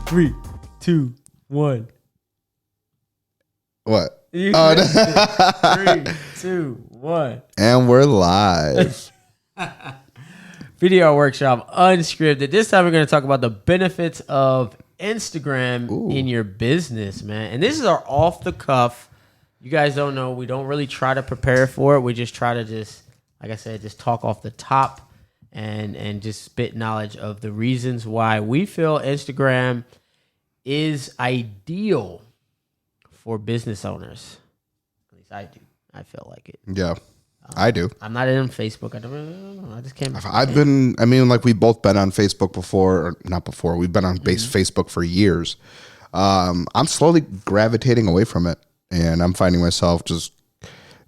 3, 2, 1. What? You missed it. 3, 2, 1. And we're live. PDR workshop, unscripted. This time we're going to talk about the benefits of Instagram in your business, man. And this is our off the cuff. You guys don't know. We don't really try to prepare for it. We just try to like I said, just talk off the top and just spit knowledge of the reasons why we feel Instagram is ideal for business owners. At least I do. I feel like it. Yeah, I do. I'm not in Facebook. I don't know. I just can't. We've both been on Facebook before, or not before. We've been on Facebook for years. I'm slowly gravitating away from it, and I'm finding myself just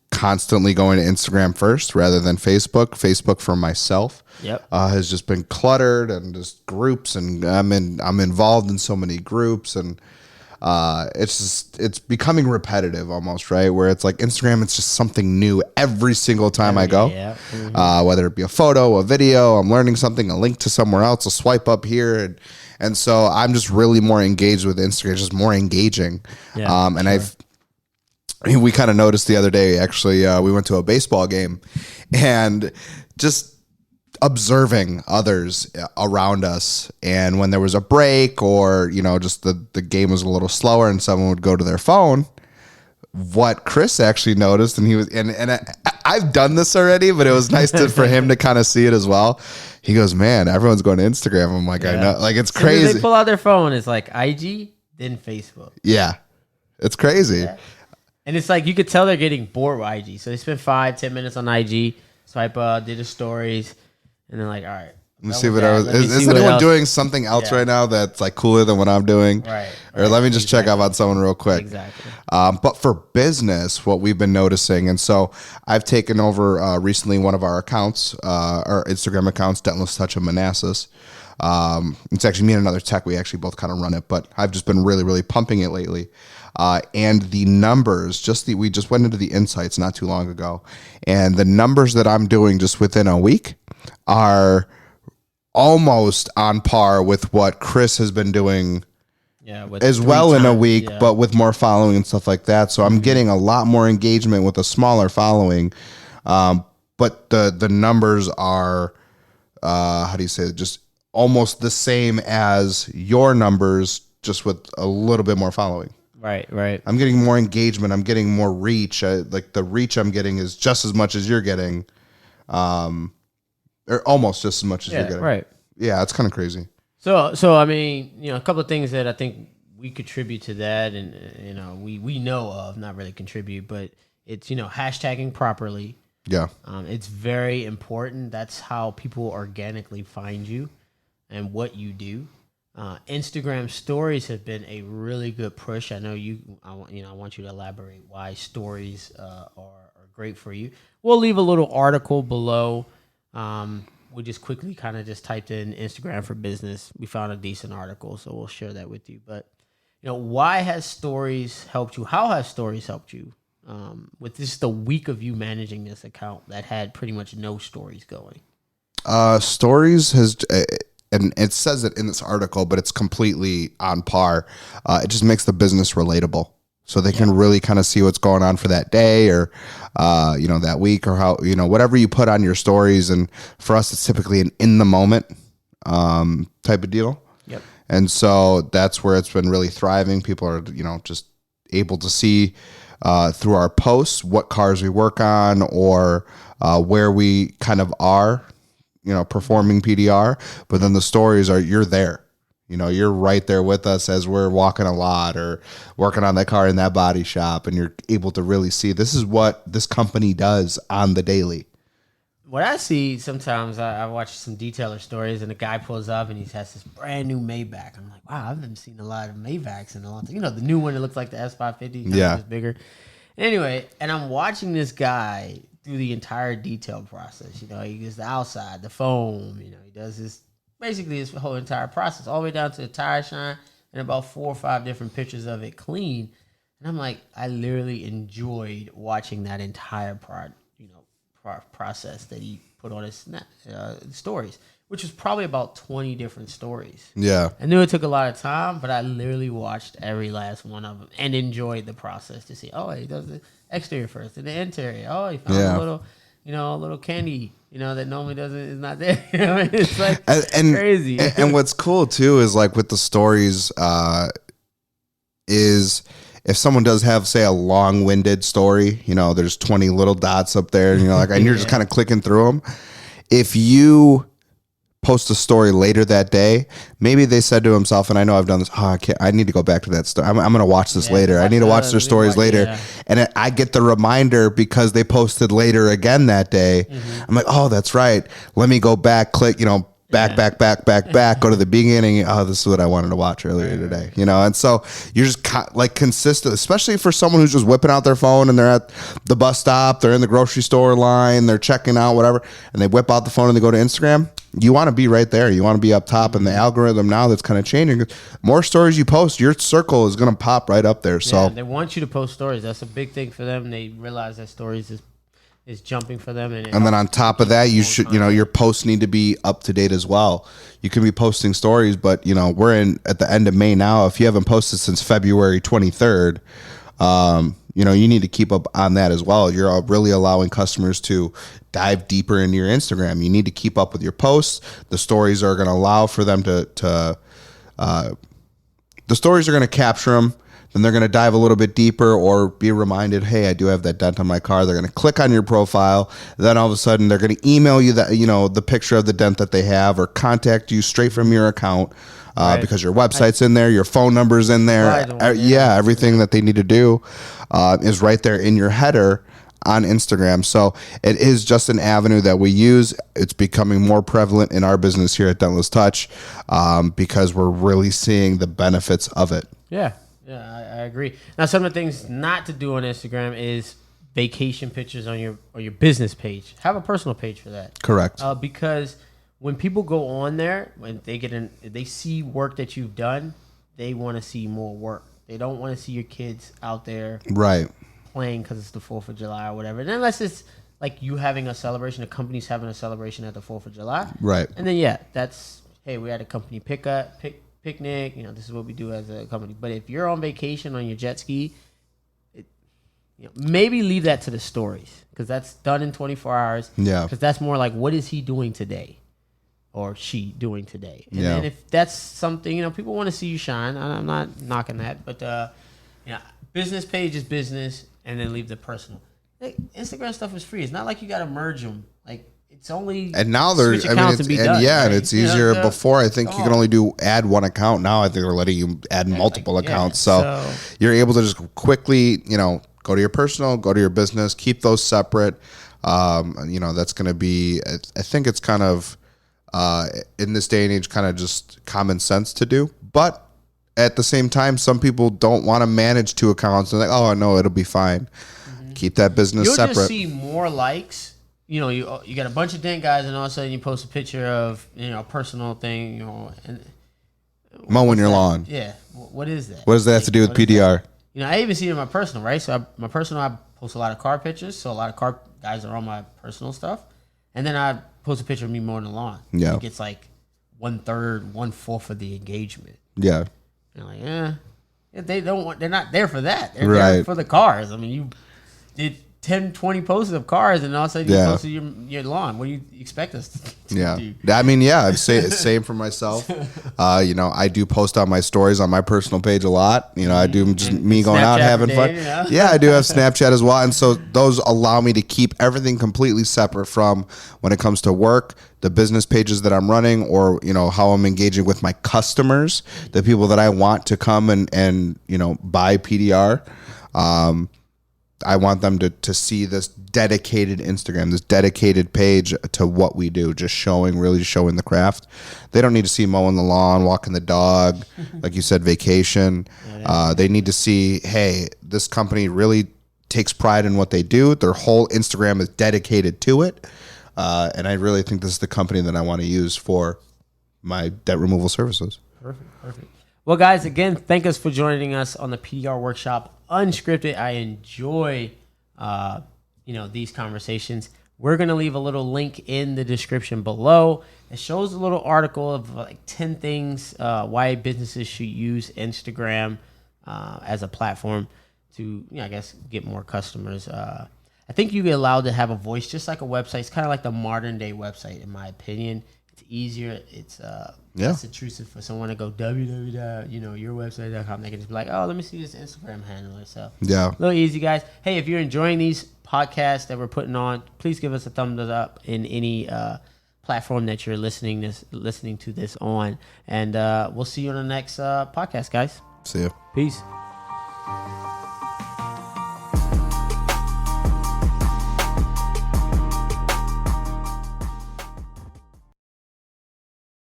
constantly going to Instagram first rather than Facebook. Facebook for myself has just been cluttered and just groups, and I'm involved in so many groups, and it's becoming repetitive almost, right? Where it's like Instagram, it's just something new every single time I go. Yeah. Mm-hmm. Whether it be a photo, a video, I'm learning something, a link to somewhere else, a swipe up here, and so I'm just really more engaged with Instagram, just more engaging. Yeah, We kind of noticed the other day, actually, we went to a baseball game and just observing others around us. And when there was a break or, just the game was a little slower and someone would go to their phone, what Chris actually noticed, and he was, and I've done this already, but it was nice for him to kind of see it as well. He goes, man, everyone's going to Instagram. I'm like, I know, like, it's crazy. As they pull out their phone, it's like IG, then Facebook. Yeah, it's crazy. Yeah. And it's like you could tell they're getting bored with IG. So they spend 5-10 minutes on IG, swipe up, did the stories, and then like, all right. Let me see what I was. Is anyone doing something else right now that's like cooler than what I'm doing? Right. Or let me just check up on someone real quick. Exactly. But for business, what we've been noticing, and so I've taken over recently one of our accounts, our Instagram accounts, Dentless, Touch, and Manassas. It's actually me and another tech. We actually both kind of run it, but I've just been really, really pumping it lately. And the numbers, we just went into the insights not too long ago, and the numbers that I'm doing just within a week are almost on par with what Chris has been doing as well in a week, but with more following and stuff like that. So I'm getting a lot more engagement with a smaller following. But the numbers are, how do you say it? Just almost the same as your numbers, just with a little bit more following. Right. I'm getting more engagement. I'm getting more reach. Like the reach I'm getting is just as much as you're getting. Or almost just as much as you're getting. Right. Yeah, it's kind of crazy. So I mean, a couple of things that I think we contribute to that, and we know of, not really contribute, but it's hashtagging properly. Yeah. It's very important. That's how people organically find you and what you do. Instagram stories have been a really good push. I know I want you to elaborate why stories are great for you. We'll leave a little article below. We just quickly kind of just typed in Instagram for business. We found a decent article, so we'll share that with you. But, why has stories helped you? How has stories helped you? With this the week of you managing this account that had pretty much no stories going. Stories has, and it says it in this article, but it's completely on par. It just makes the business relatable. So they can really kind of see what's going on for that day or, that week or how, whatever you put on your stories. And for us, it's typically an in the moment type of deal. Yep. And so that's where it's been really thriving. People are, just able to see through our posts what cars we work on or where we kind of are, performing PDR. But then the stories are, you're there. You're right there with us as we're walking a lot or working on that car in that body shop, and you're able to really see this is what this company does on the daily. What I see sometimes, I watch some detailer stories, and a guy pulls up and he has this brand new Maybach. I'm like, wow, I've never seen a lot of Maybachs in a long time. The new one that looks like the S550, it's bigger. Anyway, and I'm watching this guy through the entire detail process. He gets the outside, the foam. He does this. Basically, his whole entire process, all the way down to the tire shine and about 4 or 5 different pictures of it clean. And I'm like, I literally enjoyed watching that entire process that he put on his stories. which was probably about 20 different stories. Yeah. I knew it took a lot of time, but I literally watched every last one of them and enjoyed the process to see, oh, he does the exterior first and the interior. Oh, he found a little, a little candy, that normally is not there. It's like and crazy. And what's cool too is like with the stories, is if someone does have, say, a long-winded story, there's 20 little dots up there, and you're like, and you're just kind of clicking through them. If you post a story later that day, maybe they said to himself, and I know I've done this, I need to go back to that story. I'm going to watch this later. I need to watch their stories later. Yeah. And I get the reminder because they posted later again that day. Mm-hmm. I'm like, oh, that's right. Let me go back, click, back, go to the beginning. Oh, this is what I wanted to watch earlier today, And so you're just like consistent, especially for someone who's just whipping out their phone and they're at the bus stop, they're in the grocery store line, they're checking out, whatever, and they whip out the phone and they go to Instagram. You want to be right there. You want to be up top, and the algorithm now that's kind of changing. More stories you post, your circle is going to pop right up there. So they want you to post stories. That's a big thing for them. They realize that stories is jumping for them. And then on top of that, you should, your posts need to be up to date as well. You can be posting stories, but we're at the end of May now. If you haven't posted since February 23rd, you need to keep up on that as well. You're really allowing customers to dive deeper into your Instagram. You need to keep up with your posts. The stories are going to allow for them the stories are going to capture them. Then they're going to dive a little bit deeper or be reminded, hey, I do have that dent on my car. They're going to click on your profile. Then all of a sudden they're going to email you the picture of the dent that they have, or contact you straight from your account. Because your website's in there, your phone number's in there. Everything that they need to do is right there in your header on Instagram. So it is just an avenue that we use. It's becoming more prevalent in our business here at Dentless Touch because we're really seeing the benefits of it. Yeah, I agree. Now, some of the things not to do on Instagram is vacation pictures on your business page. Have a personal page for that. Correct. Because when people go on there, when they see work that you've done, they want to see more work. They don't want to see your kids out there playing because it's the 4th of July or whatever. And unless it's like you having a celebration, the company's having a celebration at the 4th of July. Right. And then, that's, hey, we had a company picnic. This is what we do as a company. But if you're on vacation on your jet ski, maybe leave that to the stories because that's done in 24 hours. Yeah. Because that's more like, what is he doing today? Or she doing today. And then if that's something, people want to see you shine. I'm not knocking that. But, business page is business, and then leave the personal. Like, Instagram stuff is free. It's not like you got to merge them. Like, it's only and now there's and it's easier. Before, I think you can only add one account. Now I think they're letting you add multiple accounts. So you're able to just quickly, go to your personal, go to your business, keep those separate. That's going to be, I think it's kind of, in this day and age, kind of just common sense to do. But at the same time, some people don't want to manage 2 accounts. They're like, oh, no, it'll be fine. Mm-hmm. Keep that business separate. You'll just see more likes. You got a bunch of dent guys, and all of a sudden you post a picture of, a personal thing, and mowing your lawn. Yeah. What is that? What does that have to do with PDR? I even see it in my personal, right? So my personal, I post a lot of car pictures. So a lot of car guys are on my personal stuff. And then I post a picture of me mowing the lawn. Yeah. It gets like 1/3, 1/4 of the engagement. Yeah. And like, they're not there for that. They're there for the cars. I mean, you did 10, 20 posts of cars, and all of a sudden you posted your lawn. What do you expect us to do? I mean, same for myself. I do post on my stories on my personal page a lot. I do just me going out having fun. Yeah, I do have Snapchat as well. And so those allow me to keep everything completely separate from when it comes to work, the business pages that I'm running, or, how I'm engaging with my customers, the people that I want to come and buy PDR. I want them to see this dedicated Instagram, this dedicated page to what we do, just really showing the craft. They don't need to see mowing the lawn, walking the dog, like you said, vacation. They need to see, hey, this company really takes pride in what they do. Their whole Instagram is dedicated to it. And I really think this is the company that I want to use for my dent removal services. Perfect. Well, guys, again, thank us for joining us on the PDR Workshop Unscripted. I enjoy, these conversations. We're going to leave a little link in the description below. It shows a little article of like 10 things why businesses should use Instagram as a platform to, I guess, get more customers. I think you get allowed to have a voice just like a website. It's kind of like the modern day website, in my opinion. It's easier. It's less intrusive for someone to go www.yourwebsite.com. They can just be like, oh, let me see this Instagram handler. So Yeah. a little easy, guys. Hey, if you're enjoying these podcasts that we're putting on, please give us a thumbs up in any platform that you're listening to this on. And we'll see you on the next podcast, guys. See ya. Peace.